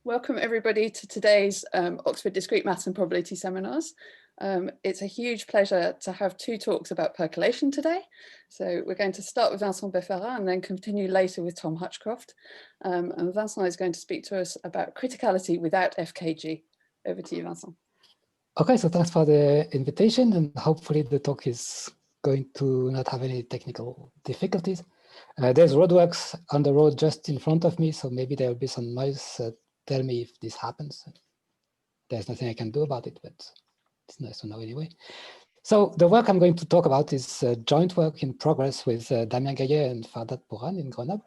Welcome everybody to today's Oxford Discrete Maths and Probability seminars. It's a huge pleasure to have two talks about percolation today. So we're going to start with Vincent Beffara and then continue later with Tom Hutchcroft. And Vincent is going to speak to us about criticality without FKG. Over to you, Vincent. Okay, so thanks for the invitation, and hopefully the talk is going to not have any technical difficulties. There's roadworks on the road just in front of me, so maybe there will be some noise. Tell me if this happens. There's nothing I can do about it, but it's nice to know anyway. So the work I'm going to talk about is joint work in progress with Damien Gayet and Pouran in Grenoble.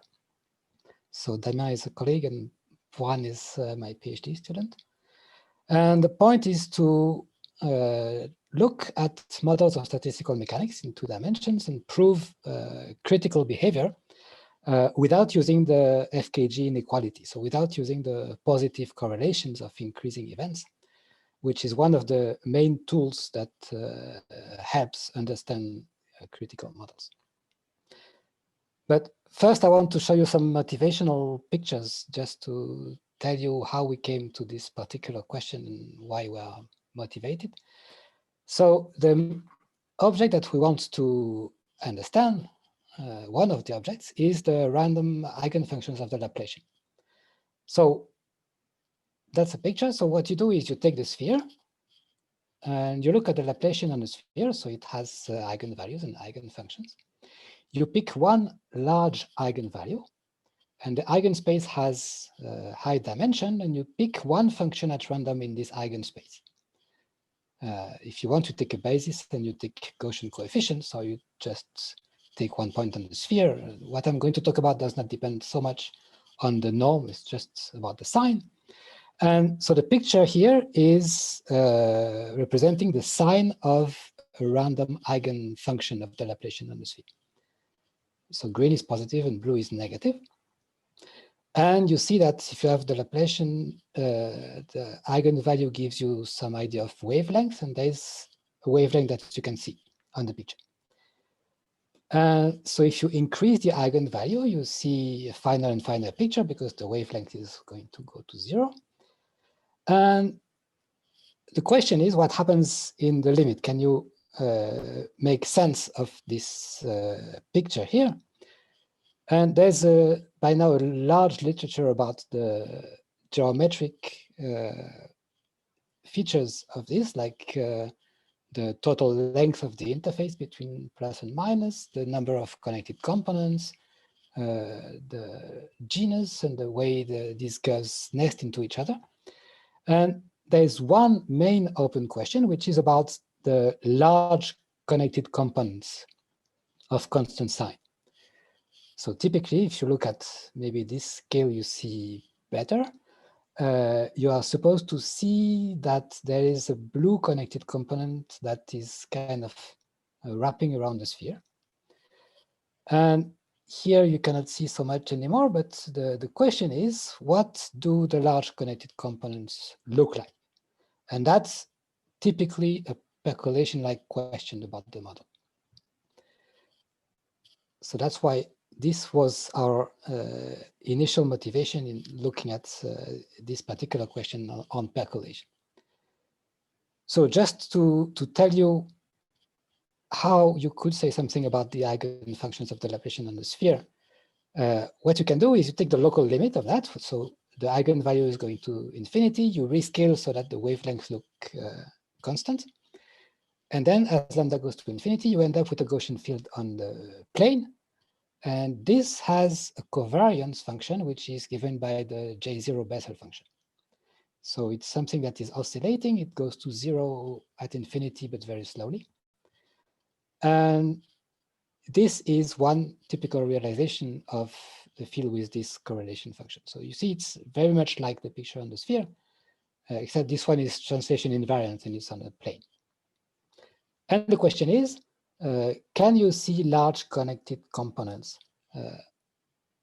So Damien is a colleague and Pouran is my PhD student. And the point is to look at models of statistical mechanics in 2 dimensions and prove critical behavior without using the FKG inequality, so without using the positive correlations of increasing events, which is one of the main tools that helps understand critical models. But first, I want to show you some motivational pictures just to tell you how we came to this particular question and why we are motivated. So the object that we want to understand, one of the objects, is the random eigenfunctions of the Laplacian. So that's a picture. So what you do is you take the sphere and you look at the Laplacian on the sphere. So it has eigenvalues and eigenfunctions. You pick one large eigenvalue, and the eigenspace has high dimension, and you pick one function at random in this eigenspace. If you want to take a basis, then you take Gaussian coefficients, so you just take one point on the sphere. What I'm going to talk about does not depend so much on the norm, it's just about the sign. And so the picture here is representing the sign of a random eigenfunction of the Laplacian on the sphere. So green is positive and blue is negative. And you see that if you have the Laplacian, the eigenvalue gives you some idea of wavelength, and there's a wavelength that you can see on the picture. So if you increase the eigenvalue, you see a finer and finer picture because the wavelength is going to go to 0. And the question is, what happens in the limit? Can you make sense of this picture here? And there's by now a large literature about the geometric features of this, like the total length of the interface between plus and minus, the number of connected components, the genus, and the way these curves nest into each other. And there's one main open question, which is about the large connected components of constant sign. So typically, if you look at maybe this scale, you see better. You are supposed to see that there is a blue connected component that is kind of wrapping around the sphere. And here you cannot see so much anymore, but the question is, what do the large connected components look like? And that's typically a percolation-like question about the model. So that's why this was our initial motivation in looking at this particular question on percolation. So just to tell you how you could say something about the eigenfunctions of the Laplacian on the sphere, what you can do is you take the local limit of that. So the eigenvalue is going to infinity. You rescale so that the wavelengths look constant. And then as lambda goes to infinity, you end up with a Gaussian field on the plane. And this has a covariance function, which is given by the J0 Bessel function. So it's something that is oscillating. It goes to 0 at infinity, but very slowly. And this is one typical realization of the field with this correlation function. So you see, it's very much like the picture on the sphere, except this one is translation invariant and it's on a plane. And the question is, can you see large connected components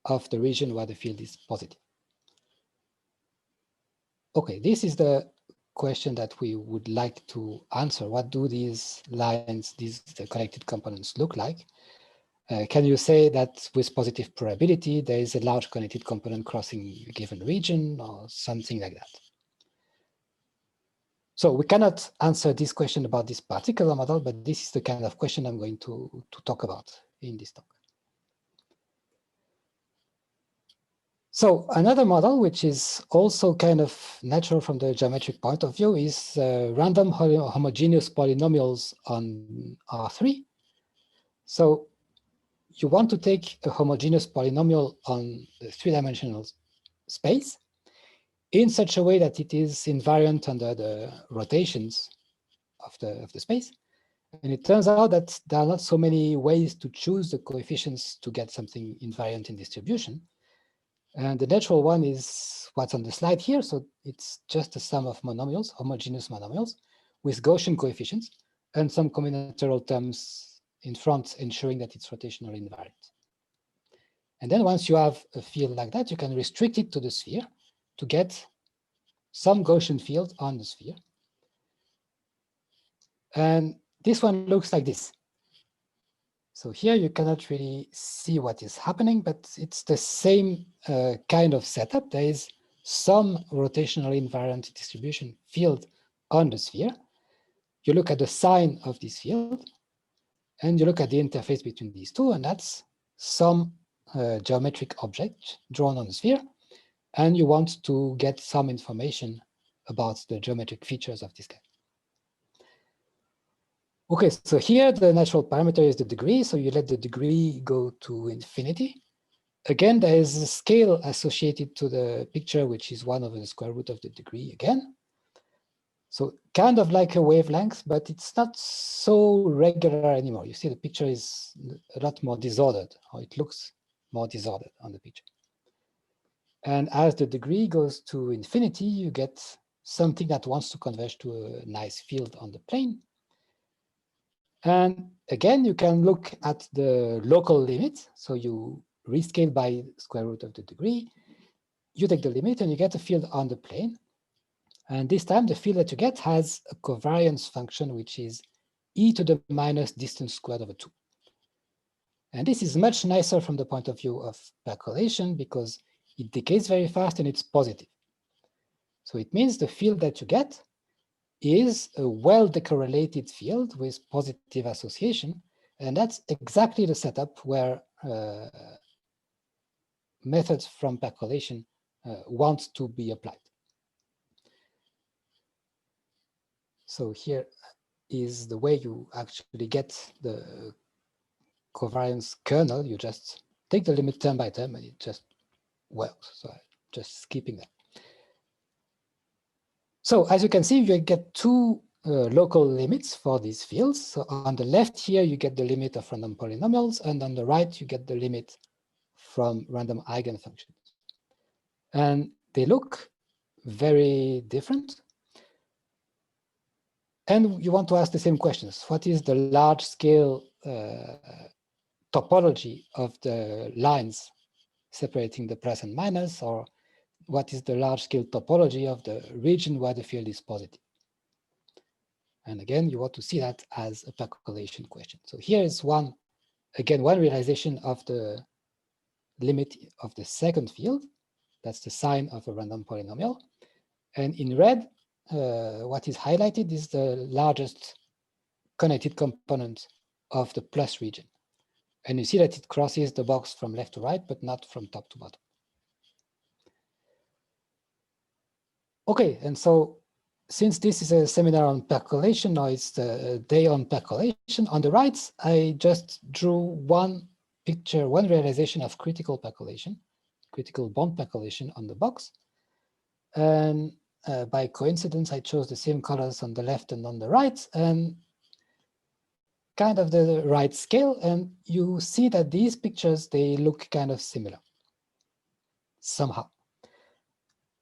of the region where the field is positive? Okay, this is the question that we would like to answer. What do these lines, the connected components look like? Can you say that with positive probability, there is a large connected component crossing a given region or something like that? So we cannot answer this question about this particular model, but this is the kind of question I'm going to talk about in this talk. So another model, which is also kind of natural from the geometric point of view, is random homogeneous polynomials on R3. So you want to take a homogeneous polynomial on a three-dimensional space in such a way that it is invariant under the rotations of the space. And it turns out that there are not so many ways to choose the coefficients to get something invariant in distribution. And the natural one is what's on the slide here. So it's just a sum of monomials, homogeneous monomials, with Gaussian coefficients and some combinatorial terms in front, ensuring that it's rotationally invariant. And then once you have a field like that, you can restrict it to the sphere to get some Gaussian field on the sphere. And this one looks like this. So here you cannot really see what is happening, but it's the same kind of setup. There is some rotationally invariant distribution field on the sphere. You look at the sign of this field, and you look at the interface between these two, and that's some geometric object drawn on the sphere. And you want to get some information about the geometric features of this guy. Okay, so here the natural parameter is the degree, so you let the degree go to infinity. Again, there is a scale associated to the picture, which is 1 over the square root of the degree again. So kind of like a wavelength, but it's not so regular anymore. You see the picture is a lot more disordered, or it looks more disordered on the picture. And as the degree goes to infinity, you get something that wants to converge to a nice field on the plane. And again, you can look at the local limit. So you rescale by square root of the degree. You take the limit and you get a field on the plane. And this time, the field that you get has a covariance function, which is e to the minus distance squared over 2. And this is much nicer from the point of view of percolation because it decays very fast and it's positive. So it means the field that you get is a well-decorrelated field with positive association. And that's exactly the setup where methods from percolation want to be applied. So here is the way you actually get the covariance kernel. You just take the limit term by term and it just works. So I'm just skipping that. So as you can see, you get two local limits for these fields. So on the left here, you get the limit of random polynomials, and on the right, you get the limit from random eigenfunctions. And they look very different. And you want to ask the same questions. What is the large scale topology of the lines separating the plus and minus, or what is the large scale topology of the region where the field is positive? And again, you want to see that as a percolation question. So here is one realization of the limit of the second field. That's the sign of a random polynomial. And in red, what is highlighted is the largest connected component of the plus region. And you see that it crosses the box from left to right, but not from top to bottom. Okay, and so since this is a seminar on percolation, or it's the day on percolation, on the right, I just drew one picture, one realization of critical percolation, critical bond percolation on the box. And by coincidence, I chose the same colors on the left and on the right, and kind of the right scale. And you see that these pictures, they look kind of similar somehow.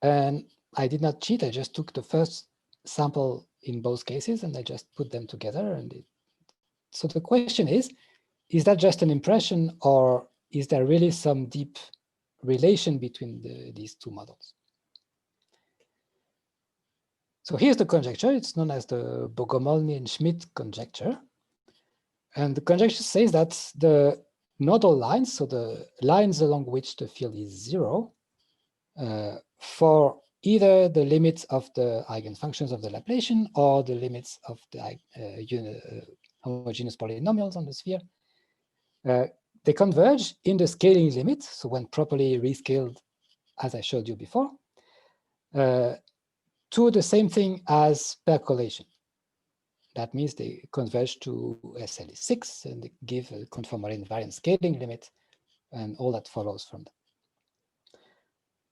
And I did not cheat. I just took the first sample in both cases and I just put them together. And so the question is that just an impression, or is there really some deep relation between these two models? So here's the conjecture. It's known as the Bogomolny-Schmidt conjecture. And the conjecture says that the nodal lines, so the lines along which the field is 0, for either the limits of the eigenfunctions of the Laplacian or the limits of the homogeneous polynomials on the sphere. They converge in the scaling limit, so when properly rescaled, as I showed you before, to the same thing as percolation. That means they converge to SL6 and they give a conformal invariant scaling limit, and all that follows from that.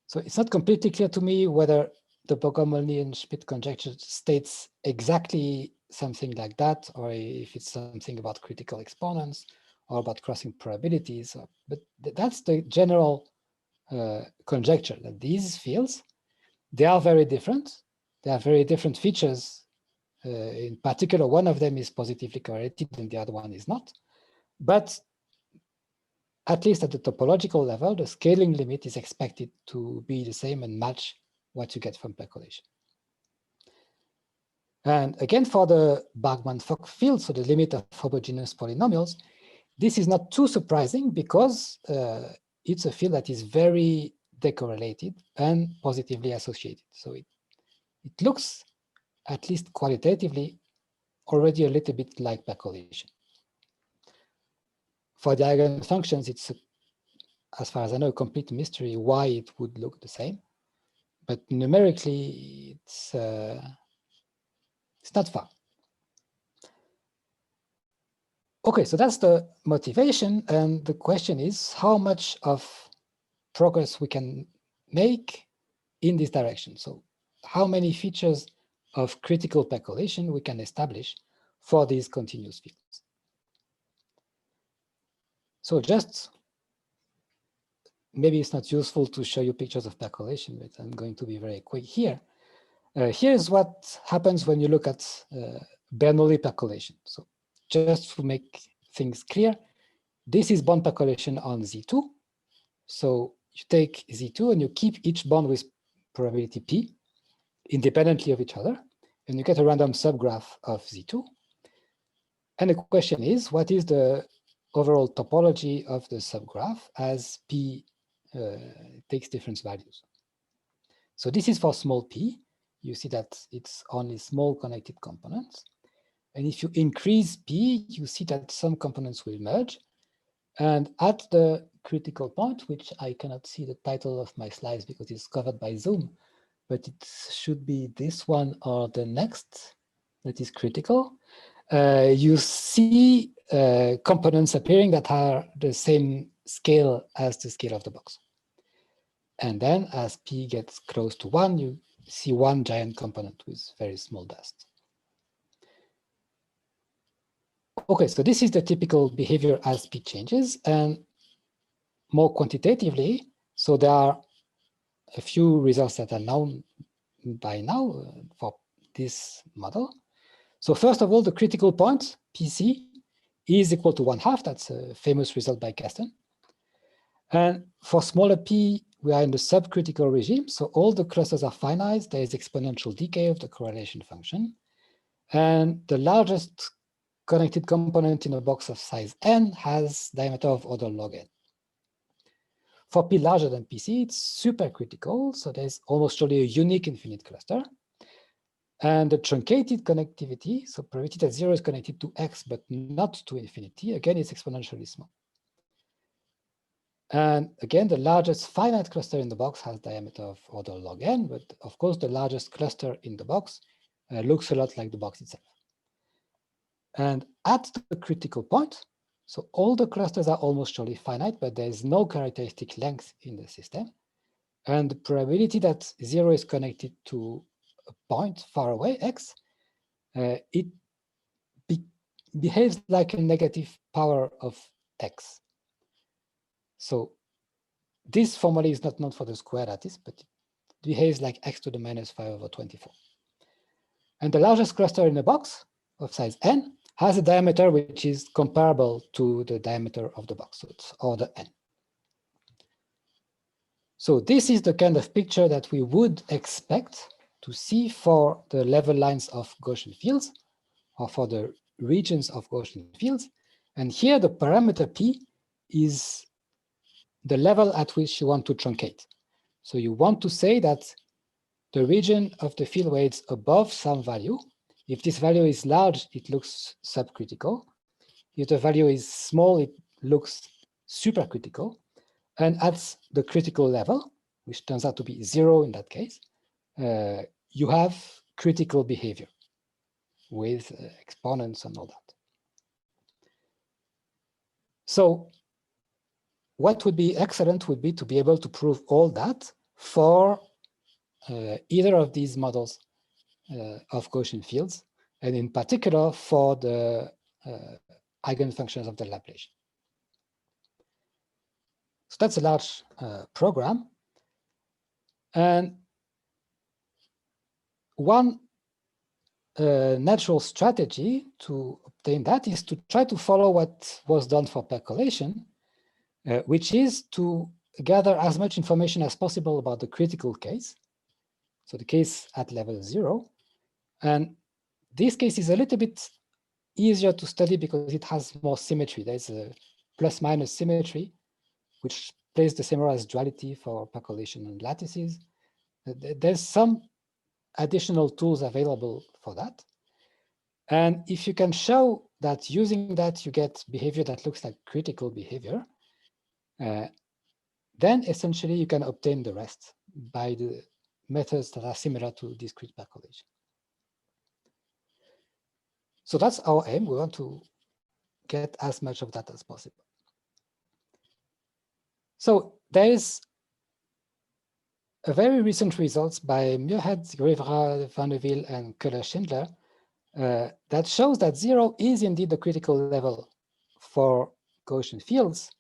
So it's not completely clear to me whether the Bogomolny-Schmidt conjecture states exactly something like that, or if it's something about critical exponents or about crossing probabilities. But that's the general conjecture, that these fields, they are very different. They have very different features. In particular, one of them is positively correlated and the other one is not. But at least at the topological level, the scaling limit is expected to be the same and match what you get from percolation. And again, for the Bachmann-Fock field, so the limit of homogeneous polynomials, this is not too surprising because it's a field that is very decorrelated and positively associated. So it looks, at least qualitatively, already a little bit like percolation. For the eigenfunctions, it's, as far as I know, a complete mystery why it would look the same. But numerically, it's not far. Okay, so that's the motivation. And the question is how much of progress we can make in this direction. So how many features of critical percolation we can establish for these continuous fields. So just, maybe it's not useful to show you pictures of percolation, but I'm going to be very quick here. Here's what happens when you look at Bernoulli percolation. So just to make things clear, this is bond percolation on Z2. So you take Z2 and you keep each bond with probability P independently of each other, and you get a random subgraph of Z2. And the question is, what is the overall topology of the subgraph as P takes different values? So this is for small p. You see that it's only small connected components. And if you increase p, you see that some components will merge. And at the critical point, which I cannot see the title of my slides because it's covered by Zoom, but it should be this one or the next that is critical. You see components appearing that are the same scale as the scale of the box. And then as p gets close to 1, you see one giant component with very small dust. Okay, so this is the typical behavior as p changes. And more quantitatively, so there are a few results that are known by now for this model. So first of all, the critical point, PC, is equal to 1/2. That's a famous result by Kasten. And for smaller p, we are in the subcritical regime. So all the clusters are finite. There is exponential decay of the correlation function. And the largest connected component in a box of size n has diameter of order log n. For p larger than pc, it's supercritical. So there's almost surely a unique infinite cluster. And the truncated connectivity, so probability that 0 is connected to x, but not to infinity, again, is exponentially small. And again, the largest finite cluster in the box has diameter of order log n, but of course, the largest cluster in the box looks a lot like the box itself. And at the critical point, so all the clusters are almost surely finite, but there is no characteristic length in the system. And the probability that 0 is connected to a point far away, x, it behaves like a negative power of x. So this formally is not known for the square lattice, but it behaves like x to the minus 5/24. And the largest cluster in a box of size n has a diameter which is comparable to the diameter of the box, so it's order n. So this is the kind of picture that we would expect to see for the level lines of Gaussian fields, or for the regions of Gaussian fields. And here the parameter p is the level at which you want to truncate. So you want to say that the region of the field where it's above some value, if this value is large, it looks subcritical. If the value is small, it looks supercritical. And at the critical level, which turns out to be 0 in that case, you have critical behavior with exponents and all that. So what would be excellent would be to be able to prove all that for either of these models of Gaussian fields, and in particular for the eigenfunctions of the Laplacian. So that's a large program. And one natural strategy to obtain that is to try to follow what was done for percolation, which is to gather as much information as possible about the critical case, so the case at level 0. And this case is a little bit easier to study because it has more symmetry. There's a plus-minus symmetry, which plays the same role as duality for percolation and lattices. There's some additional tools available for that. And if you can show that using that you get behavior that looks like critical behavior, then essentially you can obtain the rest by the methods that are similar to discrete percolation. So that's our aim. We want to get as much of that as possible. So there is a very recent results by Muirhead, Rivera, Van de Wiel, and Köhler-Schindler that shows that 0 is indeed the critical level for Gaussian fields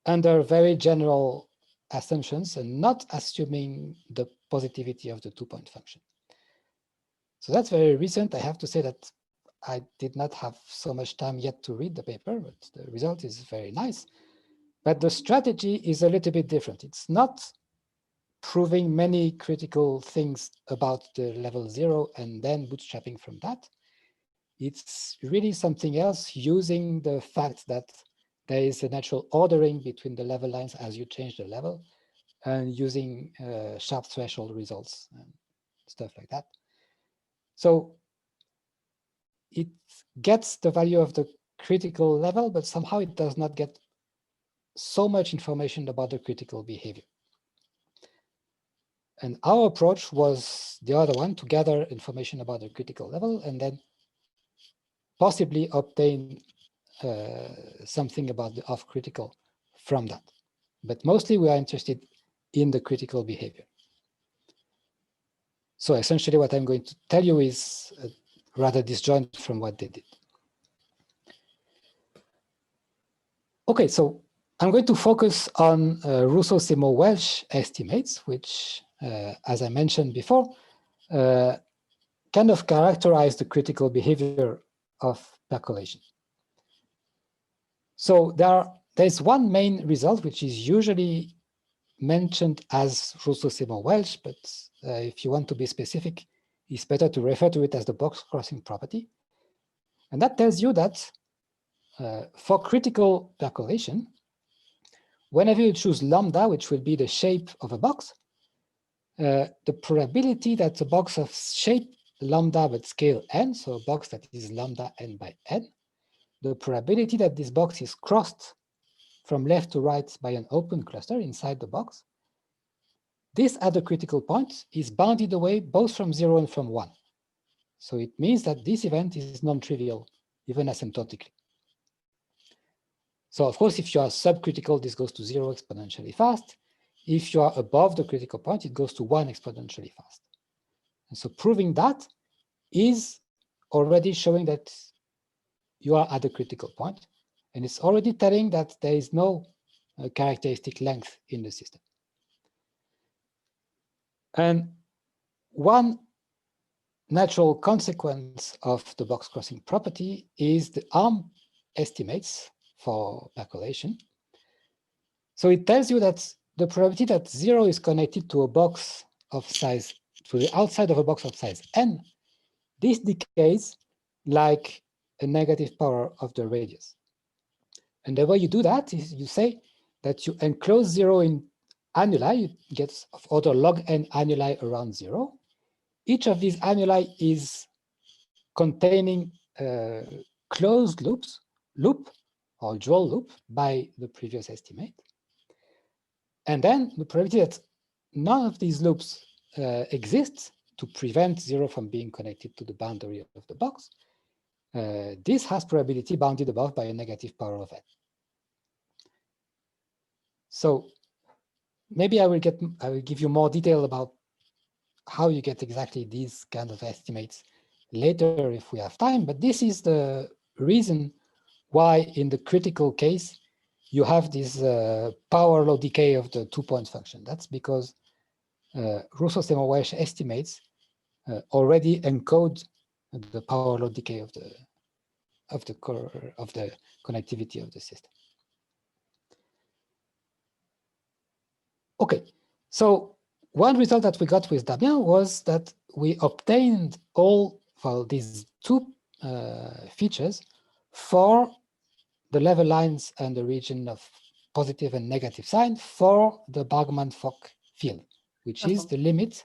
under very general assumptions and not assuming the positivity of the two-point function. So that's very recent. I have to say that I did not have so much time yet to read the paper, but the result is very nice. But the strategy is a little bit different. It's not proving many critical things about the level 0 and then bootstrapping from that. It's really something else, using the fact that there is a natural ordering between the level lines as you change the level, and using sharp threshold results and stuff like that. So it gets the value of the critical level, but somehow it does not get so much information about the critical behavior. And our approach was the other one, to gather information about the critical level and then possibly obtain something about the off-critical from that. But mostly we are interested in the critical behavior. So essentially what I'm going to tell you is rather disjoint from what they did. Okay, so I'm going to focus on Russo-Seymour-Welsh estimates, which, as I mentioned before, kind of characterize the critical behavior of percolation. So there's one main result, which is usually mentioned as Russo-Seymour-Welsh, but if you want to be specific, it's better to refer to it as the box crossing property. And that tells you that for critical percolation, whenever you choose lambda, which will be the shape of a box, the probability that a box of shape lambda but scale n, so a box that is lambda n by n, the probability that this box is crossed from left to right by an open cluster inside the box, this at the critical point is bounded away both from 0 and from 1. So it means that this event is non-trivial, even asymptotically. So of course, if you are subcritical, this goes to 0 exponentially fast. If you are above the critical point, it goes to 1 exponentially fast. And so proving that is already showing that you are at the critical point. And it's already telling that there is no characteristic length in the system. And one natural consequence of the box crossing property is the arm estimates for percolation. So it tells you that the probability that 0 is connected to a box of size, to the outside of a box of size n, this decays like a negative power of the radius. And the way you do that is you say that you enclose 0 in annuli, you get of order log n annuli around 0. Each of these annuli is containing closed loop or dual loop by the previous estimate. And then the probability that none of these loops exists to prevent 0 from being connected to the boundary of the box, this has probability bounded above by a negative power of n. So maybe I will give you more detail about how you get exactly these kind of estimates later if we have time, but this is the reason why in the critical case you have this power law decay of the 2-point function. That's because Russo-Seymour-Welsh estimates already encode the power law decay of the connectivity of the system. Okay, so one result that we got with Damien was that we obtained all these two features for the level lines and the region of positive and negative sign for the Bogomolny-Schmidt field, which is the limit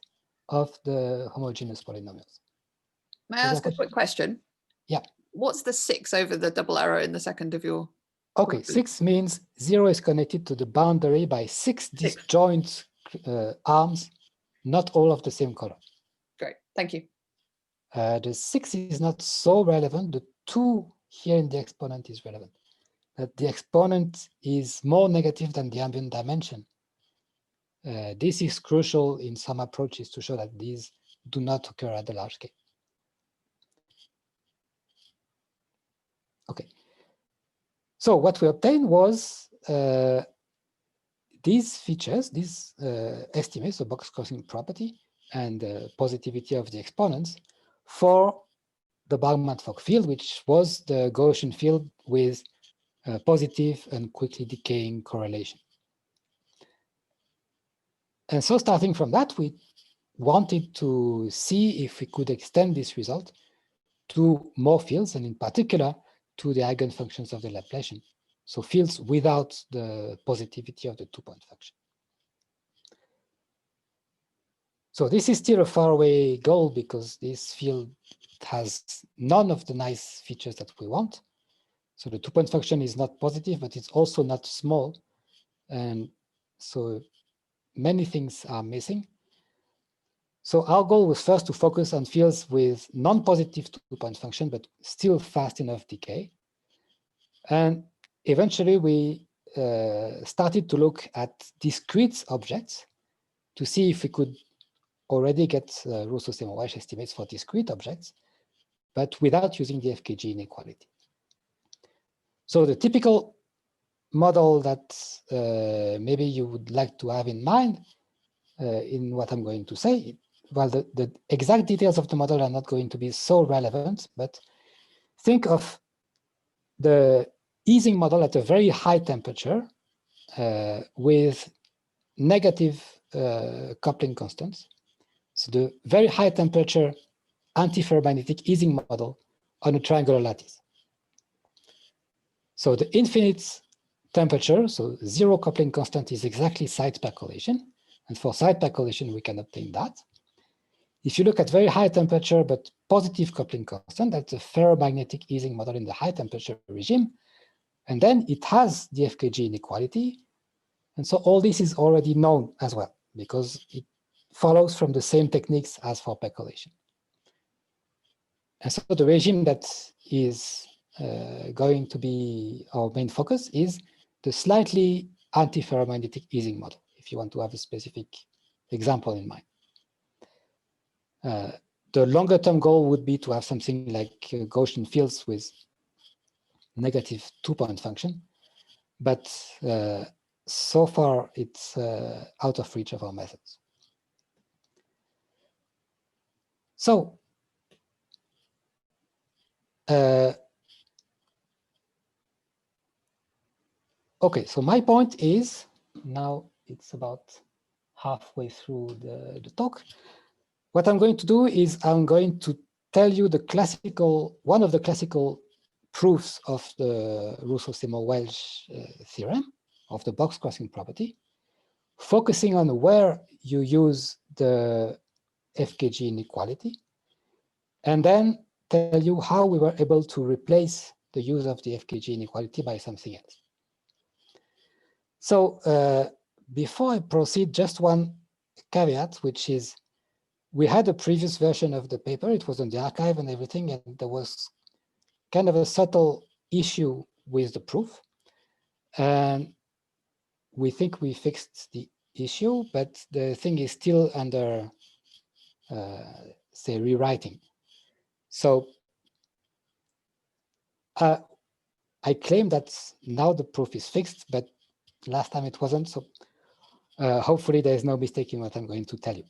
of the homogeneous polynomials. May I ask a quick question? Yeah. What's the 6 over the double arrow in the second of your? Okay, 6 means 0 is connected to the boundary by 6 disjoint arms, not all of the same color. Great, thank you. The 6 is not so relevant. The 2 here in the exponent is relevant. That the exponent is more negative than the ambient dimension. This is crucial in some approaches to show that these do not occur at the large scale. Okay. So what we obtained was these features, these estimates, the box crossing property and the positivity of the exponents for the Bogomolny-Schmidt field, which was the Gaussian field with positive and quickly decaying correlation. And so starting from that, we wanted to see if we could extend this result to more fields, and in particular to the eigenfunctions of the Laplacian. So fields without the positivity of the 2-point function. So this is still a faraway goal because this field has none of the nice features that we want. So the 2-point function is not positive, but it's also not small. And so many things are missing. So our goal was first to focus on fields with non-positive 2-point function, but still fast enough decay. And eventually we started to look at discrete objects to see if we could already get Russo-Seymour-Welsh estimates for discrete objects, but without using the FKG inequality. So the typical model that maybe you would like to have in mind in what I'm going to say, well, the exact details of the model are not going to be so relevant, but think of the Ising model at a very high temperature with negative coupling constants. So the very high temperature anti-ferromagnetic Ising model on a triangular lattice. So the infinite temperature, so 0 coupling constant is exactly side percolation. And for side percolation, we can obtain that. If you look at very high temperature, but positive coupling constant, that's a ferromagnetic Ising model in the high temperature regime. And then it has the FKG inequality. And so all this is already known as well, because it follows from the same techniques as for percolation. And so the regime that is going to be our main focus is the slightly anti-ferromagnetic Ising model, if you want to have a specific example in mind. The longer term goal would be to have something like Gaussian fields with negative 2-point function, but so far it's out of reach of our methods. So okay, so my point is, now it's about halfway through the talk. What I'm going to do is I'm going to tell you the classical, one of the classical proofs of the Russo-Seymour-Welsh theorem of the box crossing property, focusing on where you use the FKG inequality, and then tell you how we were able to replace the use of the FKG inequality by something else. So before I proceed, just one caveat, which is we had a previous version of the paper. It was on the archive and everything, and there was kind of a subtle issue with the proof. And we think we fixed the issue, but the thing is still under, say, rewriting. So I claim that now the proof is fixed, but last time it wasn't. So hopefully there is no mistake in what I'm going to tell you.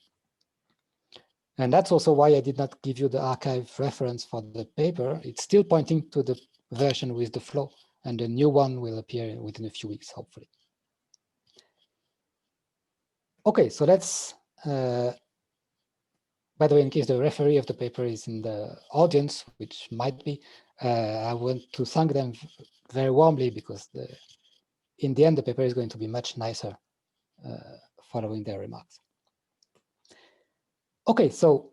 And that's also why I did not give you the archive reference for the paper. It's still pointing to the version with the flow, and the new one will appear within a few weeks, hopefully. Okay, so let's, by the way, in case the referee of the paper is in the audience, which might be, I want to thank them very warmly, because in the end, the paper is going to be much nicer following their remarks. Okay, so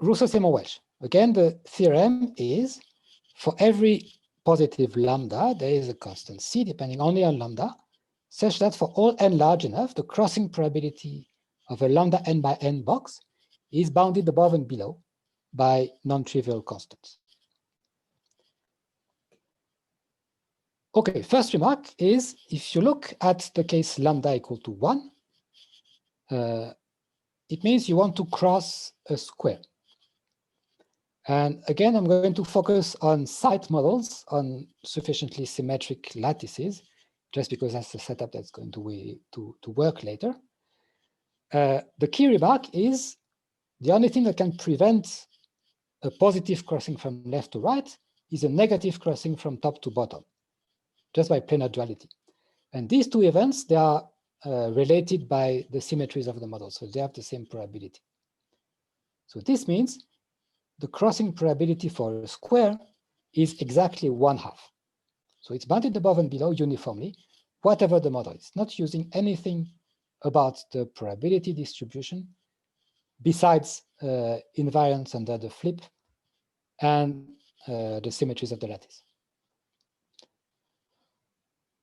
Russo-Seymour-Welsh. Again, the theorem is for every positive lambda, there is a constant c depending only on lambda, such that for all n large enough, the crossing probability of a lambda n by n box is bounded above and below by non-trivial constants. Okay, first remark is if you look at the case lambda equal to 1, it means you want to cross a square. And again, I'm going to focus on site models on sufficiently symmetric lattices, just because that's the setup that's going to work later. The key remark is the only thing that can prevent a positive crossing from left to right is a negative crossing from top to bottom, just by planar duality. And these two events, they are related by the symmetries of the model, so they have the same probability. So this means the crossing probability for a square is exactly 1/2. So it's bounded above and below uniformly, whatever the model is, not using anything about the probability distribution besides invariance under the flip and the symmetries of the lattice.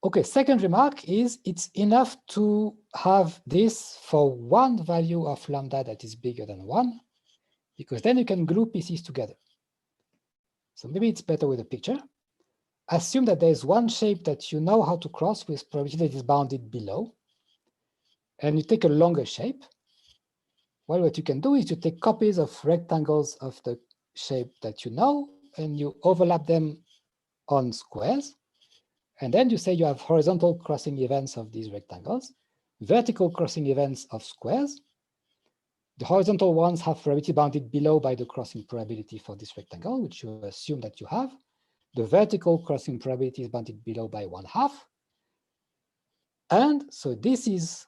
Okay, second remark is it's enough to have this for one value of lambda that is bigger than 1, because then you can glue pieces together. So maybe it's better with a picture. Assume that there's one shape that you know how to cross with probability that is bounded below, and you take a longer shape. Well, what you can do is you take copies of rectangles of the shape that you know, and you overlap them on squares. And then you say you have horizontal crossing events of these rectangles, vertical crossing events of squares. The horizontal ones have probability bounded below by the crossing probability for this rectangle, which you assume that you have. The vertical crossing probability is bounded below by 1/2. And so this is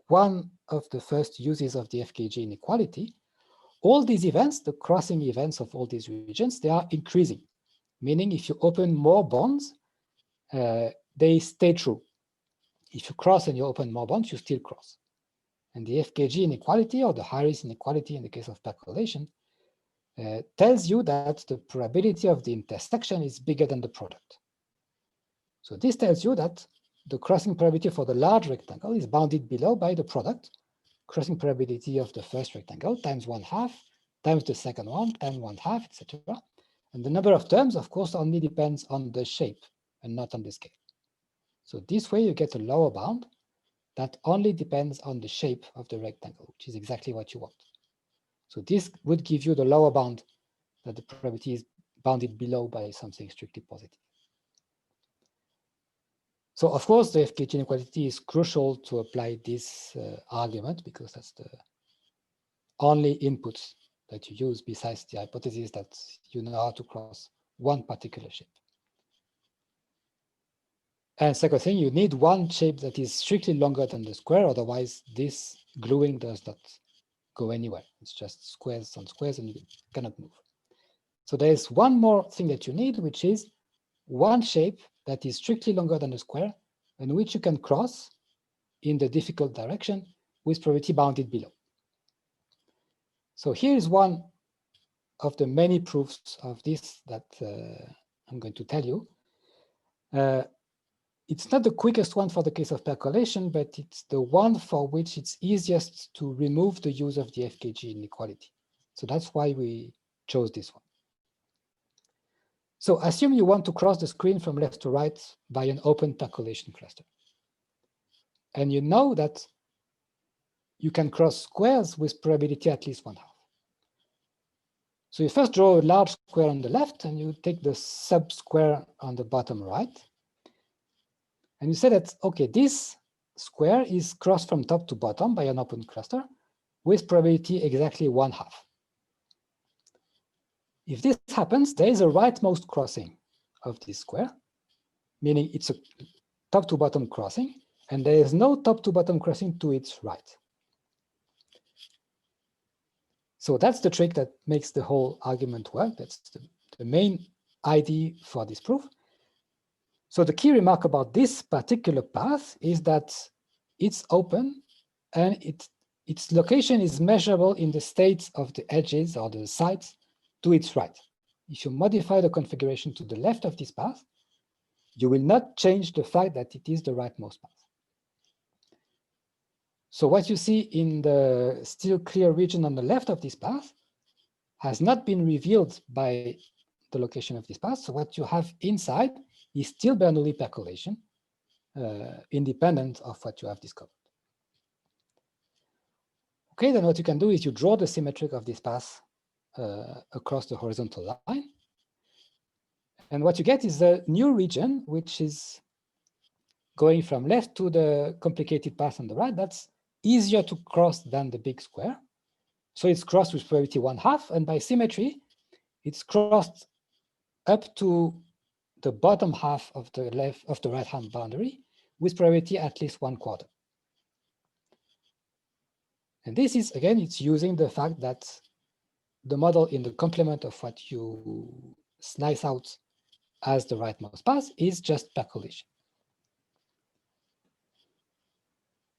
one of the first uses of the FKG inequality. All these events, the crossing events of all these regions, they are increasing, meaning if you open more bonds, they stay true. If you cross and you open more bonds, you still cross. And the FKG inequality, or the high-risk inequality in the case of percolation, tells you that the probability of the intersection is bigger than the product. So this tells you that the crossing probability for the large rectangle is bounded below by the product, crossing probability of the first rectangle times 1/2, times the second one, times 1/2, etc. And the number of terms, of course, only depends on the shape and not on the scale. So this way you get a lower bound that only depends on the shape of the rectangle, which is exactly what you want. So this would give you the lower bound that the probability is bounded below by something strictly positive. So of course, the FKG inequality is crucial to apply this argument, because that's the only inputs that you use besides the hypothesis that you know how to cross one particular shape. And second thing, you need one shape that is strictly longer than the square, otherwise this gluing does not go anywhere. It's just squares on squares and you cannot move. So there's one more thing that you need, which is one shape that is strictly longer than a square and which you can cross in the difficult direction with probability bounded below. So here is one of the many proofs of this that I'm going to tell you. It's not the quickest one for the case of percolation, but it's the one for which it's easiest to remove the use of the FKG inequality. So that's why we chose this one. So assume you want to cross the screen from left to right by an open percolation cluster. And you know that you can cross squares with probability at least 1/2. So you first draw a large square on the left and you take the sub-square on the bottom right. And you say that, okay, this square is crossed from top to bottom by an open cluster with probability exactly 1/2. If this happens, there is a rightmost crossing of this square, meaning it's a top to bottom crossing, and there is no top to bottom crossing to its right. So that's the trick that makes the whole argument work. That's the main idea for this proof. So the key remark about this particular path is that it's open and its location is measurable in the states of the edges or the sides to its right. If you modify the configuration to the left of this path, you will not change the fact that it is the rightmost path. So what you see in the still clear region on the left of this path has not been revealed by the location of this path. So what you have inside is still Bernoulli percolation, independent of what you have discovered. Okay, then what you can do is you draw the symmetric of this path across the horizontal line. And what you get is a new region, which is going from left to the complicated path on the right. That's easier to cross than the big square. So it's crossed with probability 1/2, and by symmetry, it's crossed up to the bottom half of the right-hand boundary with probability at least 1/4. And this is, again, it's using the fact that the model in the complement of what you slice out as the rightmost path is just percolation.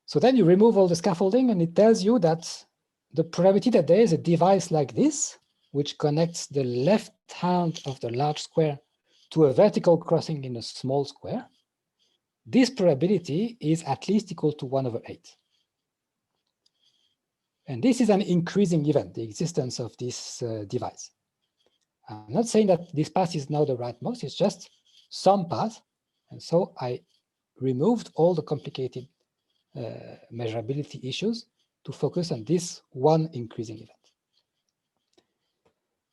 So then you remove all the scaffolding and it tells you that the probability that there is a device like this, which connects the left hand of the large square to a vertical crossing in a small square, this probability is at least equal to 1/8. And this is an increasing event, the existence of this device. I'm not saying that this path is now the rightmost, it's just some path. And so I removed all the complicated measurability issues to focus on this one increasing event.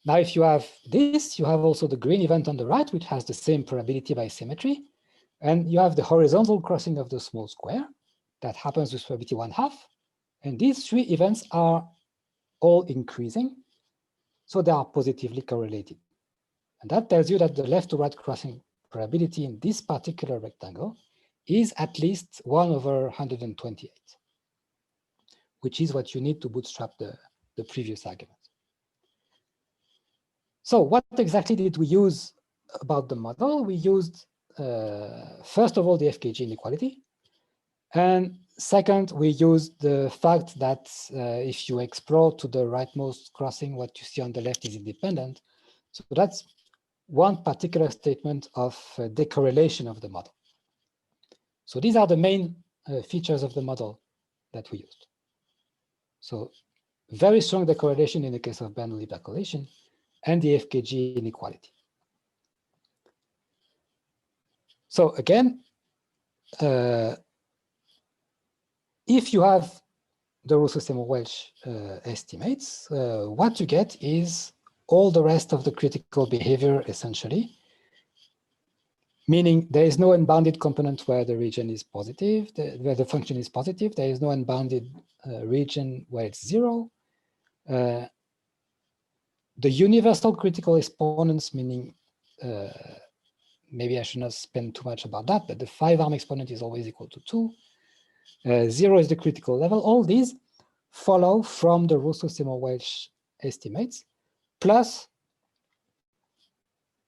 Now, if you have this, you have also the green event on the right, which has the same probability by symmetry. And you have the horizontal crossing of the small square that happens with probability 1/2. And these three events are all increasing, so they are positively correlated. And that tells you that the left to right crossing probability in this particular rectangle is at least 1/128, which is what you need to bootstrap the previous argument. So what exactly did we use about the model? We used, first of all, the FKG inequality. And second, we used the fact that if you explore to the rightmost crossing, what you see on the left is independent. So that's one particular statement of decorrelation of the model. So these are the main features of the model that we used. So very strong decorrelation in the case of Bernoulli percolation and the FKG inequality. So again, if you have the Russo-Seymour-Welsh estimates, what you get is all the rest of the critical behavior, essentially, meaning there is no unbounded component where the region is positive, where the function is positive. There is no unbounded region where it's 0. The universal critical exponents, meaning maybe I should not spend too much about that, but the 5-arm exponent is always equal to 2. 0 is the critical level. All these follow from the Russo-Seymour-Welsh estimates, plus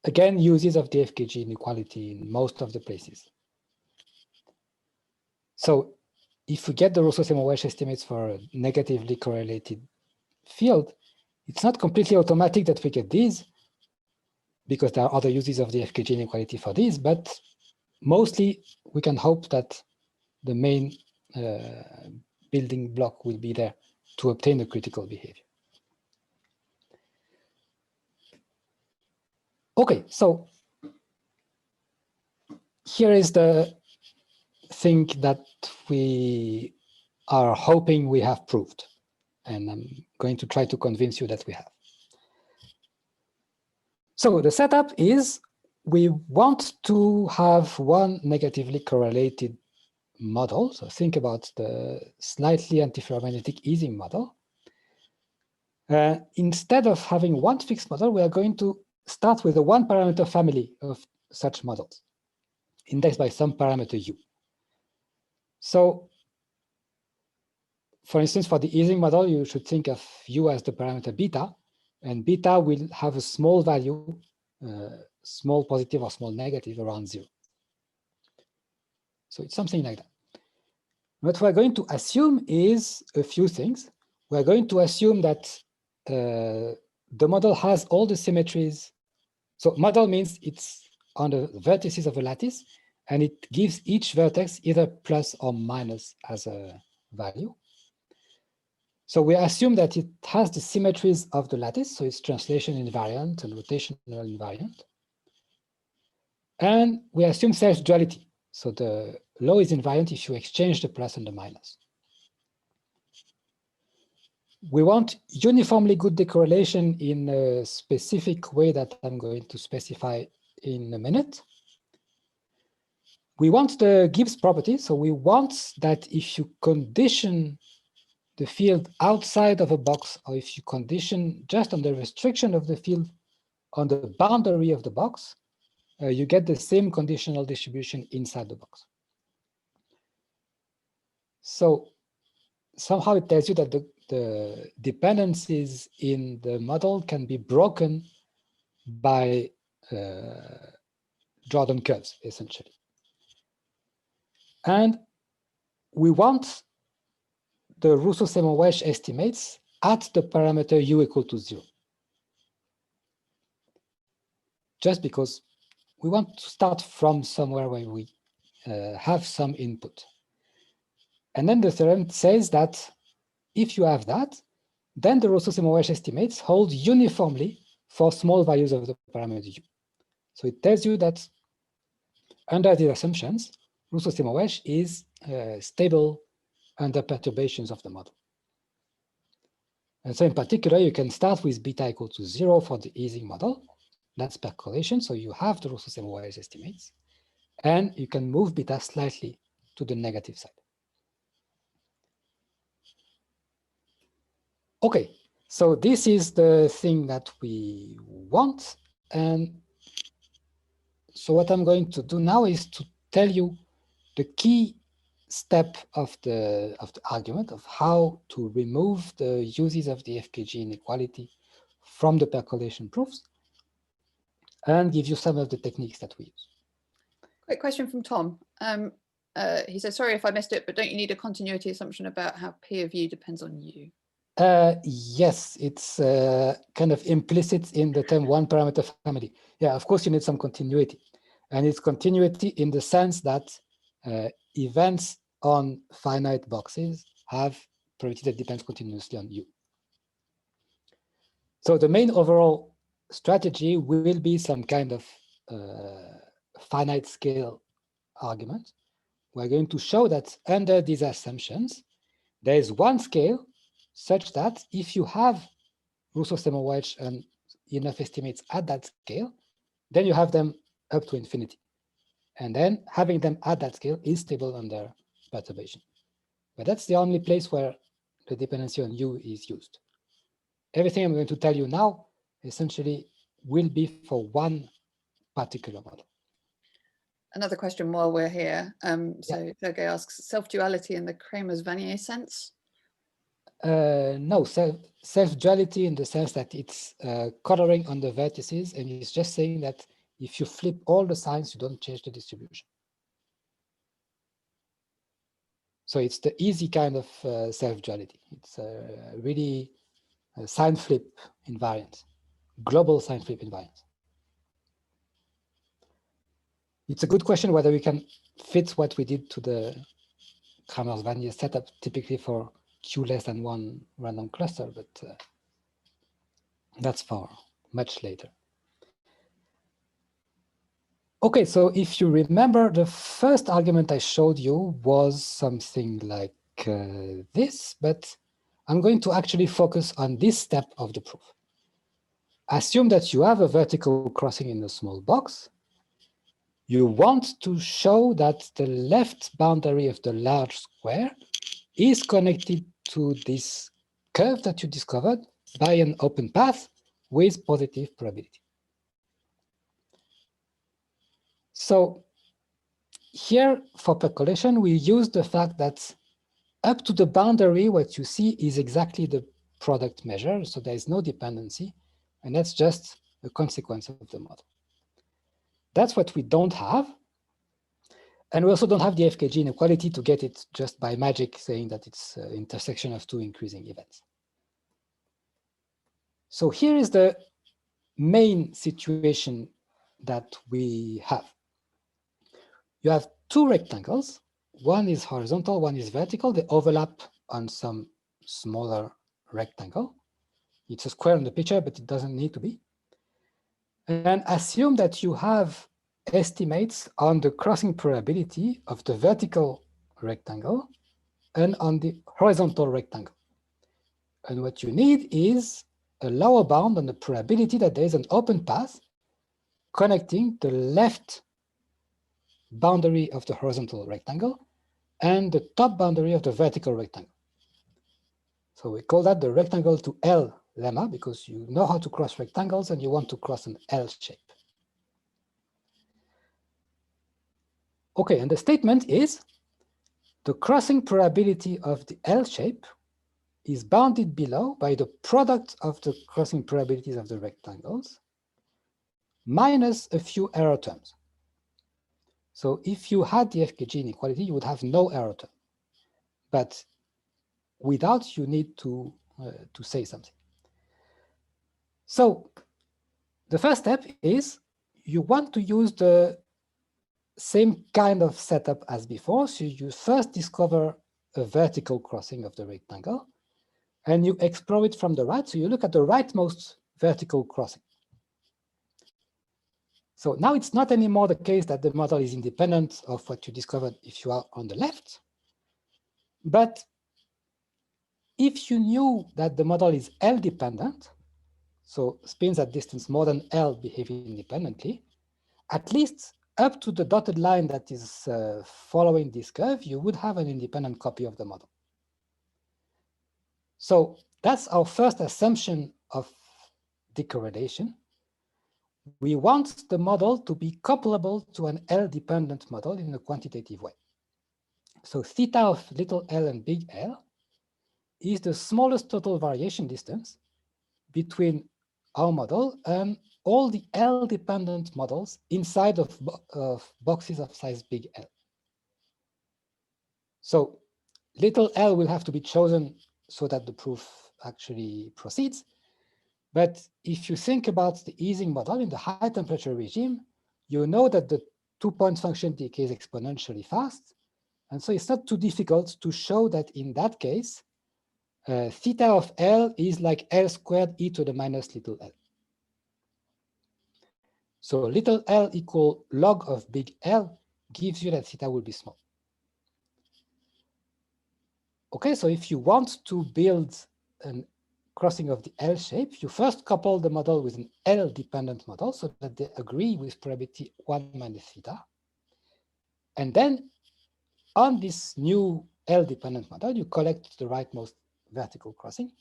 again, uses of the FKG inequality in most of the places. So if we get the Russo-Seymour-Welsh estimates for a negatively correlated field, it's not completely automatic that we get these, because there are other uses of the FKG inequality for these, but mostly we can hope that the main building block will be there to obtain the critical behavior. Okay, so here is the thing that we are hoping we have proved, and I'm going to try to convince you that we have. So the setup is we want to have one negatively correlated model. So think about the slightly anti-ferromagnetic Ising model. Instead of having one fixed model, we are going to start with a one-parameter family of such models, indexed by some parameter u. So, for instance, for the Ising model, you should think of u as the parameter beta, and beta will have a small value, small positive or small negative around 0. So it's something like that. What we're going to assume is a few things. We're going to assume that the model has all the symmetries. So model means it's on the vertices of a lattice, and it gives each vertex either plus or minus as a value. So we assume that it has the symmetries of the lattice, so it's translation invariant and rotational invariant. And we assume self-duality. So the law is invariant if you exchange the plus and the minus. We want uniformly good decorrelation in a specific way that I'm going to specify in a minute. We want the Gibbs property. So we want that if you condition the field outside of a box, or if you condition just on the restriction of the field on the boundary of the box, you get the same conditional distribution inside the box. So somehow it tells you that the dependencies in the model can be broken by Jordan curves, essentially. And we want the Russo-Seymour-Welsh estimates at the parameter u equal to 0. Just because we want to start from somewhere where we have some input. And then the theorem says that if you have that, then the Russo-Seymour-Welsh estimates hold uniformly for small values of the parameter u. So it tells you that under these assumptions, Russo-Seymour-Welsh is stable under perturbations of the model. And so in particular, you can start with beta equal to 0 for the Ising model. That's percolation, so you have the Russo-Seymour-Welsh estimates. And you can move beta slightly to the negative side. Okay, so this is the thing that we want. And so what I'm going to do now is to tell you the key step of the argument of how to remove the uses of the FKG inequality from the percolation proofs, and give you some of the techniques that we use. Quick question from Tom. He said, sorry if I missed it, but don't you need a continuity assumption about how P of u depends on u? Yes, it's kind of implicit in the term one parameter family. Yeah, of course you need some continuity. And it's continuity in the sense that events on finite boxes have probability that depends continuously on u. So the main overall strategy will be some kind of finite scale argument. We're going to show that under these assumptions, there is one scale such that if you have Russo-Seymour-Welsh and enough estimates at that scale, then you have them up to infinity. And then having them at that scale is stable under perturbation. But that's the only place where the dependency on u is used. Everything I'm going to tell you now essentially will be for one particular model. Another question while we're here. So Sergey asks, self-duality in the Kramers-Vanier sense? No, self-duality in the sense that it's coloring on the vertices, and it's just saying that if you flip all the signs, you don't change the distribution. So it's the easy kind of self-duality. It's really a sign flip invariance, global sign flip invariance. It's a good question whether we can fit what we did to the Kramers-Vanier setup typically for Q less than one random cluster, but that's for much later. Okay, so if you remember, the first argument I showed you was something like this, but I'm going to actually focus on this step of the proof. Assume that you have a vertical crossing in a small box. You want to show that the left boundary of the large square is connected to this curve that you discovered by an open path with positive probability. So here for percolation, we use the fact that up to the boundary, what you see is exactly the product measure. So there is no dependency, and that's just a consequence of the model. That's what we don't have. And we also don't have the FKG inequality to get it just by magic, saying that it's an intersection of two increasing events. So here is the main situation that we have. You have two rectangles. One is horizontal, one is vertical. They overlap on some smaller rectangle. It's a square in the picture, but it doesn't need to be. And assume that you have estimates on the crossing probability of the vertical rectangle and on the horizontal rectangle. And what you need is a lower bound on the probability that there is an open path connecting the left boundary of the horizontal rectangle and the top boundary of the vertical rectangle. So we call that the rectangle to L lemma, because you know how to cross rectangles and you want to cross an L shape. Okay, and the statement is the crossing probability of the L shape is bounded below by the product of the crossing probabilities of the rectangles minus a few error terms. So if you had the FKG inequality, you would have no error term. But without, you need to say something. So the first step is you want to use the same kind of setup as before. So you first discover a vertical crossing of the rectangle, and you explore it from the right. So you look at the rightmost vertical crossing. So now it's not anymore the case that the model is independent of what you discovered if you are on the left. But if you knew that the model is L dependent, so spins at distance more than L behave independently, at least up to the dotted line that is following this curve, you would have an independent copy of the model. So that's our first assumption of decorrelation. We want the model to be couplable to an L-dependent model in a quantitative way. So theta of little l and big L is the smallest total variation distance between our model and all the L-dependent models inside of boxes of size big L. So little l will have to be chosen so that the proof actually proceeds. But if you think about the Ising model in the high temperature regime, you know that the 2-point function decays exponentially fast. And so it's not too difficult to show that in that case, theta of L is like L squared e to the minus little l. So little l equal log of big L gives you that theta will be small. Okay, so if you want to build an crossing of the L shape, you first couple the model with an L-dependent model so that they agree with probability 1 minus theta. And then on this new L-dependent model, you collect the rightmost vertical crossing,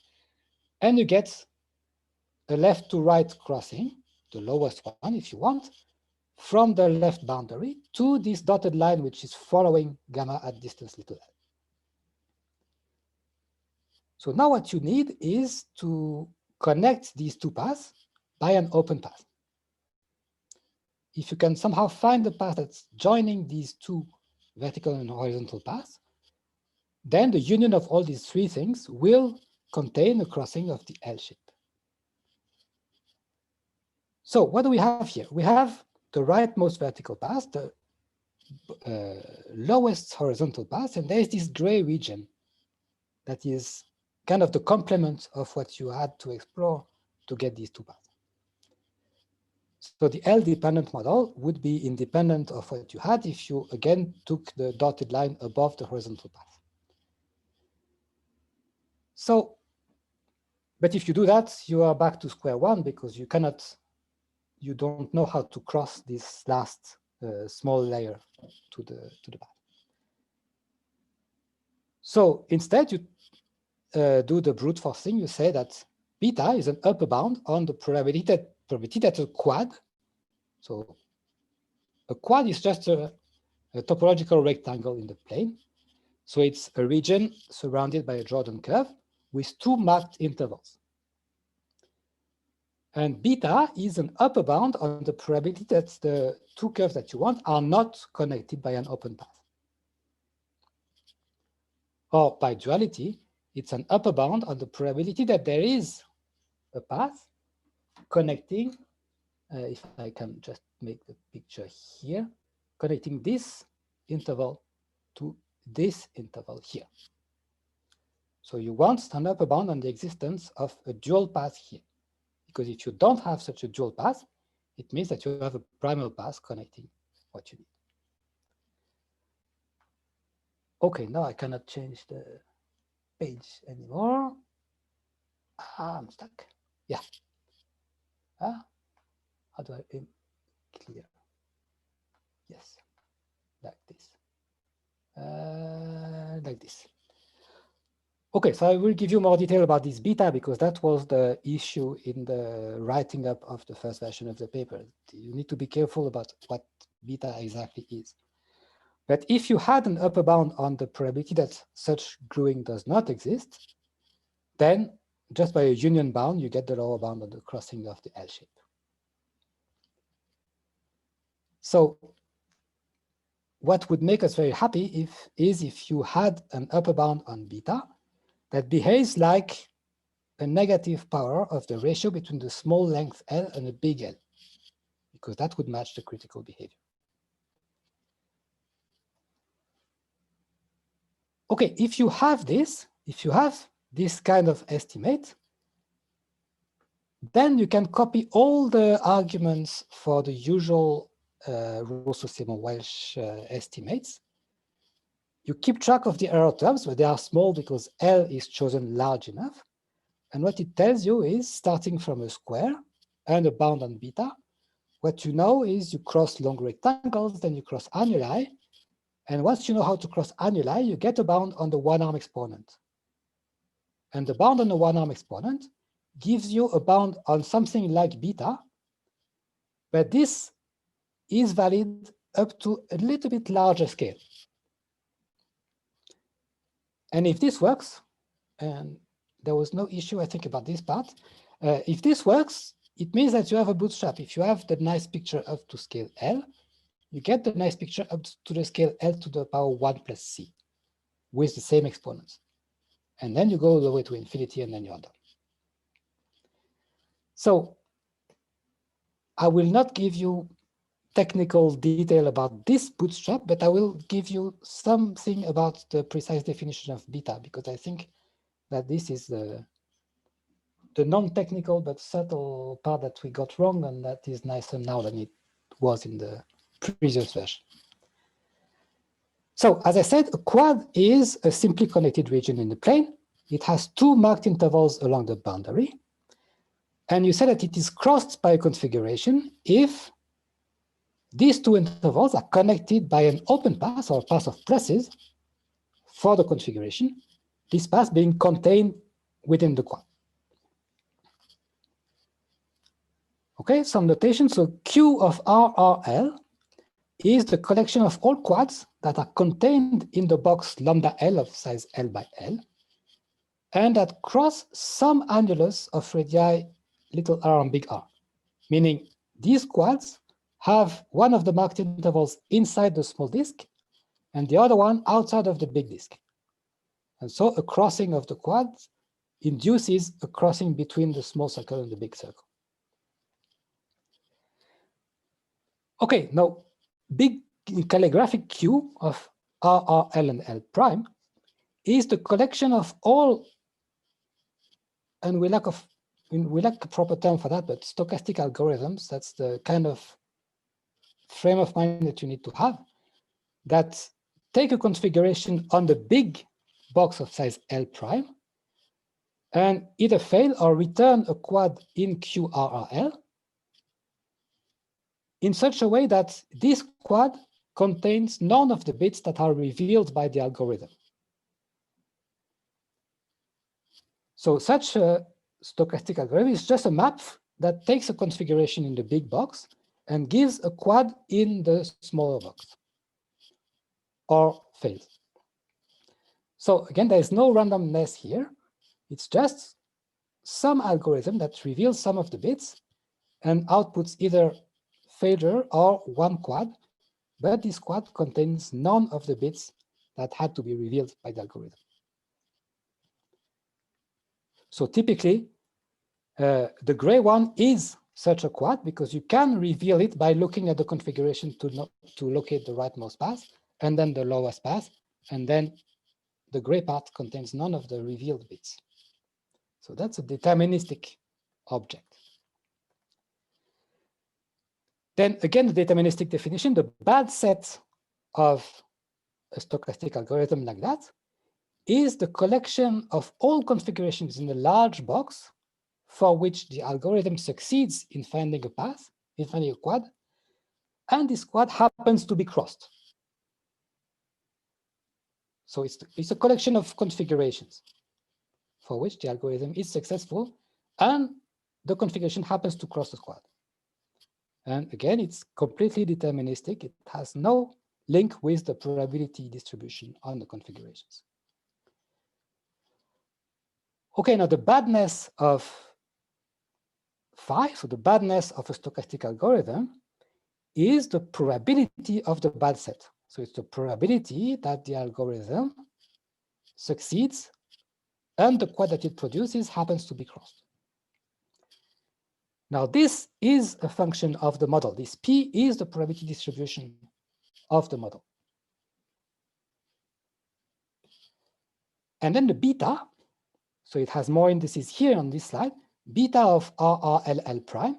and you get a left to right crossing, the lowest one if you want, from the left boundary to this dotted line, which is following gamma at distance little l. So now what you need is to connect these two paths by an open path. If you can somehow find the path that's joining these two vertical and horizontal paths, then the union of all these three things will contain a crossing of the L shape. So what do we have here? We have the rightmost vertical path, the lowest horizontal path, and there's this gray region that is kind of the complement of what you had to explore to get these two paths. So the L-dependent model would be independent of what you had if you again took the dotted line above the horizontal path. So, but if you do that, you are back to square one because you don't know how to cross this last small layer to the path. So instead, you do the brute force thing. You say that beta is an upper bound on the probability that a quad. So a quad is just a topological rectangle in the plane. So it's a region surrounded by a Jordan curve with two marked intervals. And beta is an upper bound on the probability that the two curves that you want are not connected by an open path. Or by duality, it's an upper bound on the probability that there is a path connecting, if I can just make the picture here, connecting this interval to this interval here. So you want an upper bound on the existence of a dual path here. Because if you don't have such a dual path, it means that you have a primal path connecting what you need. Okay, now I cannot change the page anymore. I'm stuck. Yeah. How do I clear? Yes, like this. Like this. Okay, so I will give you more detail about this beta because that was the issue in the writing up of the first version of the paper. You need to be careful about what beta exactly is. But if you had an upper bound on the probability that such gluing does not exist, then just by a union bound, you get the lower bound on the crossing of the L shape. So what would make us very happy is if you had an upper bound on beta that behaves like a negative power of the ratio between the small length L and a big L, because that would match the critical behavior. Okay, if you have this kind of estimate, then you can copy all the arguments for the usual Russo-Seymour-Welsh estimates. You keep track of the error terms, but they are small because L is chosen large enough. And what it tells you is, starting from a square and a bound on beta, what you know is you cross long rectangles, then you cross annuli. And once you know how to cross annuli, you get a bound on the one-arm exponent. And the bound on the one-arm exponent gives you a bound on something like beta, but this is valid up to a little bit larger scale. And if this works, and there was no issue, I think, about this part, if this works, it means that you have a bootstrap. If you have the nice picture up to scale L, you get the nice picture up to the scale L to the power 1 plus C with the same exponents. And then you go all the way to infinity and then you're done. So I will not give you technical detail about this bootstrap, but I will give you something about the precise definition of beta, because I think that this is the non-technical but subtle part that we got wrong, and that is nicer now than it was in the previous version. So as I said, a quad is a simply connected region in the plane. It has two marked intervals along the boundary. And you said that it is crossed by a configuration if these two intervals are connected by an open path or a path of pluses for the configuration, this path being contained within the quad. Okay, some notation. So Q of RRL is the collection of all quads that are contained in the box lambda L of size L by L. and that cross some annulus of radii little r and big R, meaning these quads have one of the marked intervals inside the small disk and the other one outside of the big disk. And so a crossing of the quads induces a crossing between the small circle and the big circle. Okay, now big calligraphic Q of R, R, L, and L prime is the collection of all, and we lack a proper term for that, but stochastic algorithms, that's the kind of frame of mind that you need to have, that take a configuration on the big box of size L prime and either fail or return a quad in QRRL in such a way that this quad contains none of the bits that are revealed by the algorithm. So such a stochastic algorithm is just a map that takes a configuration in the big box and gives a quad in the smaller box, or fails. So again, there is no randomness here. It's just some algorithm that reveals some of the bits and outputs either failure or one quad, but this quad contains none of the bits that had to be revealed by the algorithm. So typically, the gray one is such a quad because you can reveal it by looking at the configuration to locate the rightmost path and then the lowest path, and then the gray part contains none of the revealed bits. So that's a deterministic object. Then again, the deterministic definition, the bad set of a stochastic algorithm like that is the collection of all configurations in a large box for which the algorithm succeeds in finding a path, in finding a quad, and this quad happens to be crossed. So it's a collection of configurations for which the algorithm is successful and the configuration happens to cross the quad. And again, it's completely deterministic. It has no link with the probability distribution on the configurations. Okay, now the badness of phi, so the badness of a stochastic algorithm, is the probability of the bad set. So it's the probability that the algorithm succeeds and the quad that it produces happens to be crossed. Now this is a function of the model. This P is the probability distribution of the model. And then the beta, so it has more indices here on this slide, beta of RRLL prime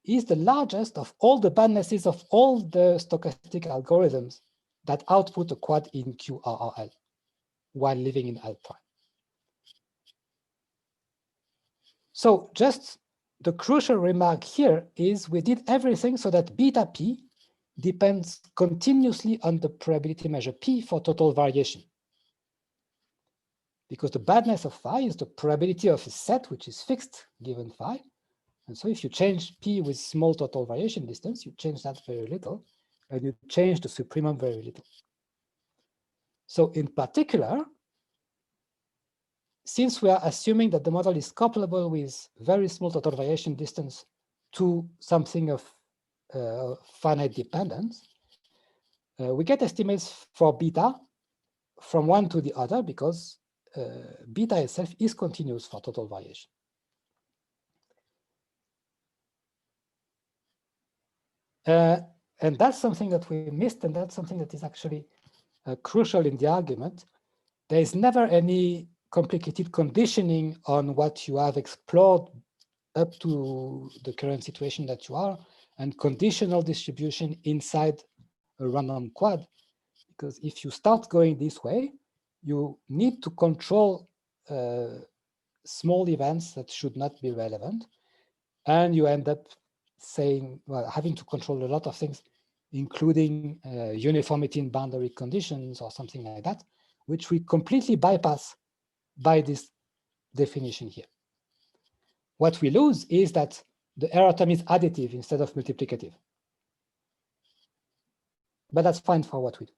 is the largest of all the badnesses of all the stochastic algorithms that output a quad in QRRL while living in L prime. So just the crucial remark here is we did everything so that beta P depends continuously on the probability measure P for total variation. Because the badness of phi is the probability of a set which is fixed given phi. And so if you change P with small total variation distance, you change that very little, and you change the supremum very little. So in particular, since we are assuming that the model is couplable with very small total variation distance to something of finite dependence, we get estimates for beta from one to the other because beta itself is continuous for total variation. And that's something that we missed, and that's something that is actually crucial in the argument. There is never any complicated conditioning on what you have explored up to the current situation that you are, and conditional distribution inside a random quad. Because if you start going this way, you need to control small events that should not be relevant, and you end up saying, well, having to control a lot of things, including uniformity in boundary conditions or something like that, which we completely bypass by this definition here. What we lose is that the error term is additive instead of multiplicative. But that's fine for what we do.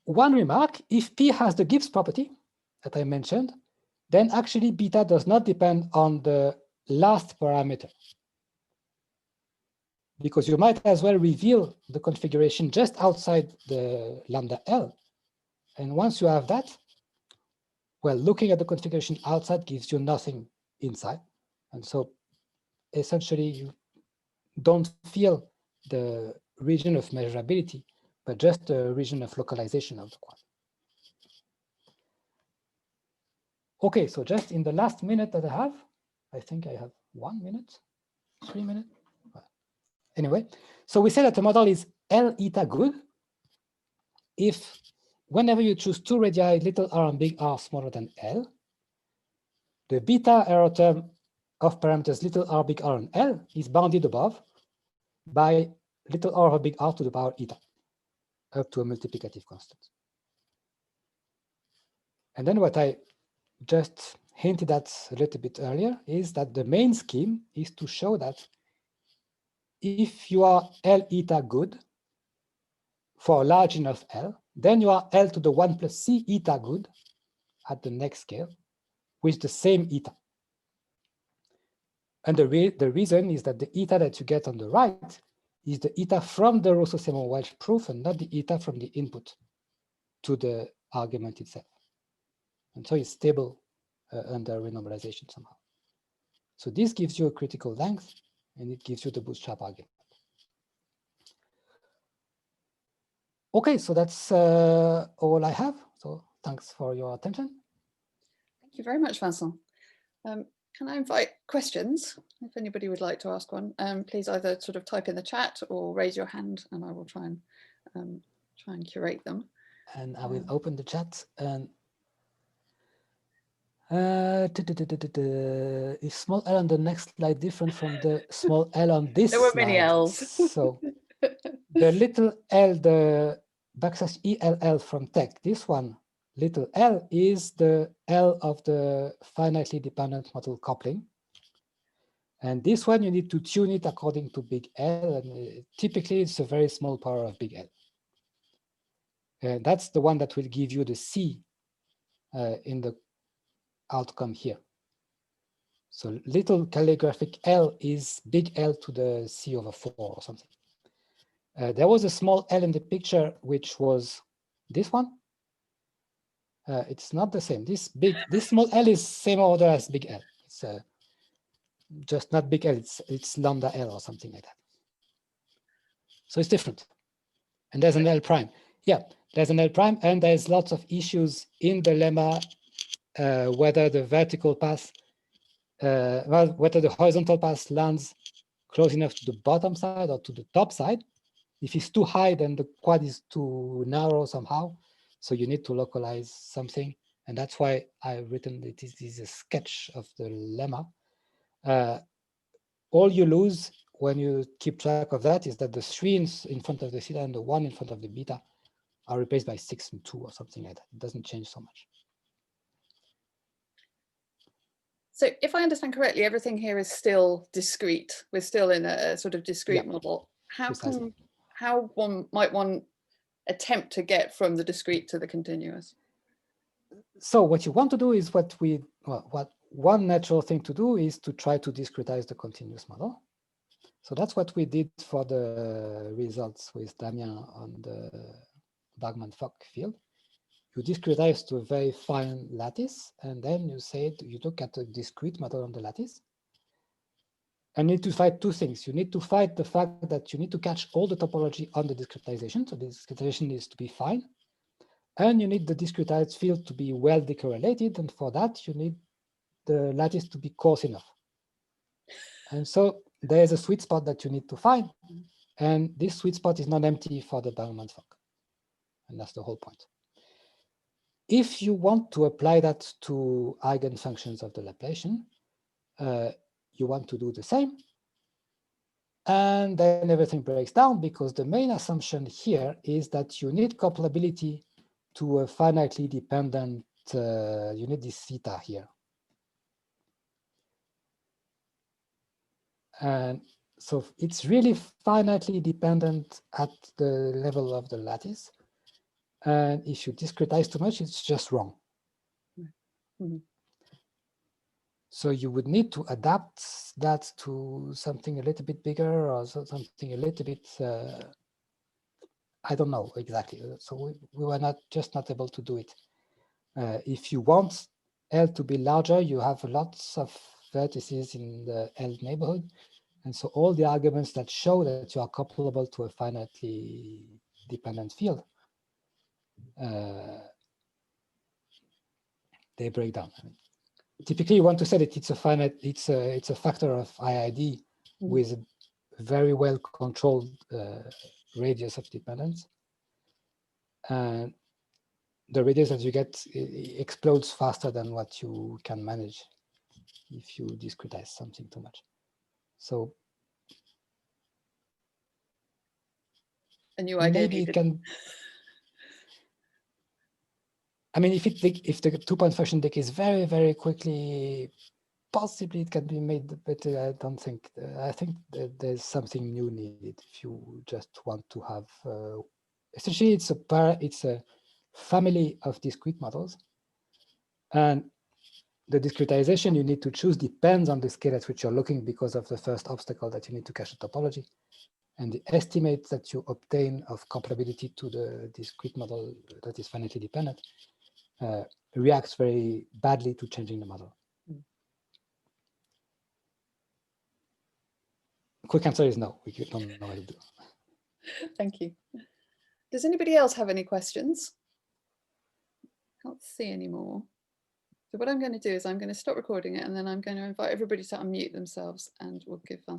one remark, if P has the Gibbs property that I mentioned, then actually beta does not depend on the last parameter, because you might as well reveal the configuration just outside the lambda L. And once you have that, well, looking at the configuration outside gives you nothing inside. And so essentially you don't feel the region of measurability, but just the region of localization of the quantum. Okay, so just in the last minute that I have, I think I have 1 minute, 3 minutes. Anyway, so we say that the model is L eta good if whenever you choose two radii, little r and big R smaller than L, the beta error term of parameters little r, big R, and L is bounded above by little r or big R to the power eta up to a multiplicative constant. And then what I just hinted at a little bit earlier is that the main scheme is to show that if you are L eta good for a large enough L, then you are L to the 1 plus C eta good at the next scale with the same eta. And the reason is that the eta that you get on the right is the eta from the Russo-Seymour-Welsh proof and not the eta from the input to the argument itself. And so it's stable under renormalization somehow. So this gives you a critical length and it gives you the bootstrap argument. Okay, so that's all I have. So thanks for your attention. Thank you very much, Vincent. Can I invite questions? If anybody would like to ask one, please either sort of type in the chat or raise your hand and I will try and curate them. And I will open the chat. And is small L on the next slide different from the small L on this slide? There were many L's. So the little L, the backslash ELL from tech, this one, little L, is the L of the finitely dependent model coupling. And this one, you need to tune it according to big L. And typically, it's a very small power of big L. And that's the one that will give you the C in the outcome here. So little calligraphic L is big L to the C over 4 or something. There was a small L in the picture, which was this one. It's not the same. This small L is same order as big L. It's just not big L. It's lambda L or something like that. So it's different. And there's an L prime. Yeah, there's an L prime, and there's lots of issues in the lemma whether the vertical path, whether the horizontal path lands close enough to the bottom side or to the top side. If it's too high, then the quad is too narrow somehow. So you need to localize something. And that's why I've written that this is a sketch of the lemma. All you lose when you keep track of that is that the 3 in front of the theta and the 1 in front of the beta are replaced by 6 and 2 or something like that. It doesn't change so much. So if I understand correctly, everything here is still discrete. We're still in a sort of discrete model. How might one attempt to get from the discrete to the continuous? So what you want to do is what one natural thing to do is to try to discretize the continuous model. So that's what we did for the results with Damien on the Bogomolny-Schmidt field. You discretize to a very fine lattice, and then you look at a discrete model on the lattice. And you need to fight two things. You need to fight the fact that you need to catch all the topology on the discretization. So the discretization needs to be fine. And you need the discretized field to be well decorrelated. And for that, you need the lattice to be coarse enough. And so there's a sweet spot that you need to find. And this sweet spot is not empty for the Bogomolny-Schmidt. And that's the whole point. If you want to apply that to eigenfunctions of the Laplacian, you want to do the same. And then everything breaks down because the main assumption here is that you need couplability to a finitely dependent, you need this theta here. And so it's really finitely dependent at the level of the lattice. And if you discretize too much, it's just wrong. Mm-hmm. So you would need to adapt that to something a little bit bigger or something a little bit, I don't know exactly. So we were not able to do it. If you want L to be larger, you have lots of vertices in the L neighborhood. And so all the arguments that show that you are couplable to a finitely dependent field, they break down. I mean, typically, you want to say that it's a finite, it's a factor of IID with a very well controlled radius of dependence. And the radius that you get explodes faster than what you can manage if you discretize something too much. So a new idea. Maybe it can. I mean, if the 2-point function decays very, very quickly, possibly it can be made, but I don't think. I think that there's something new needed if you just want to have. Essentially, it's a family of discrete models, and the discretization you need to choose depends on the scale at which you're looking because of the first obstacle that you need to cache the topology. And the estimate that you obtain of comparability to the discrete model that is finitely dependent reacts very badly to changing the model. Quick answer is no, we don't know how to do. Thank you. Does anybody else have any questions? Can't see any more. So what I'm going to do is I'm going to stop recording it, and then I'm going to invite everybody to unmute themselves, and we'll give Vincent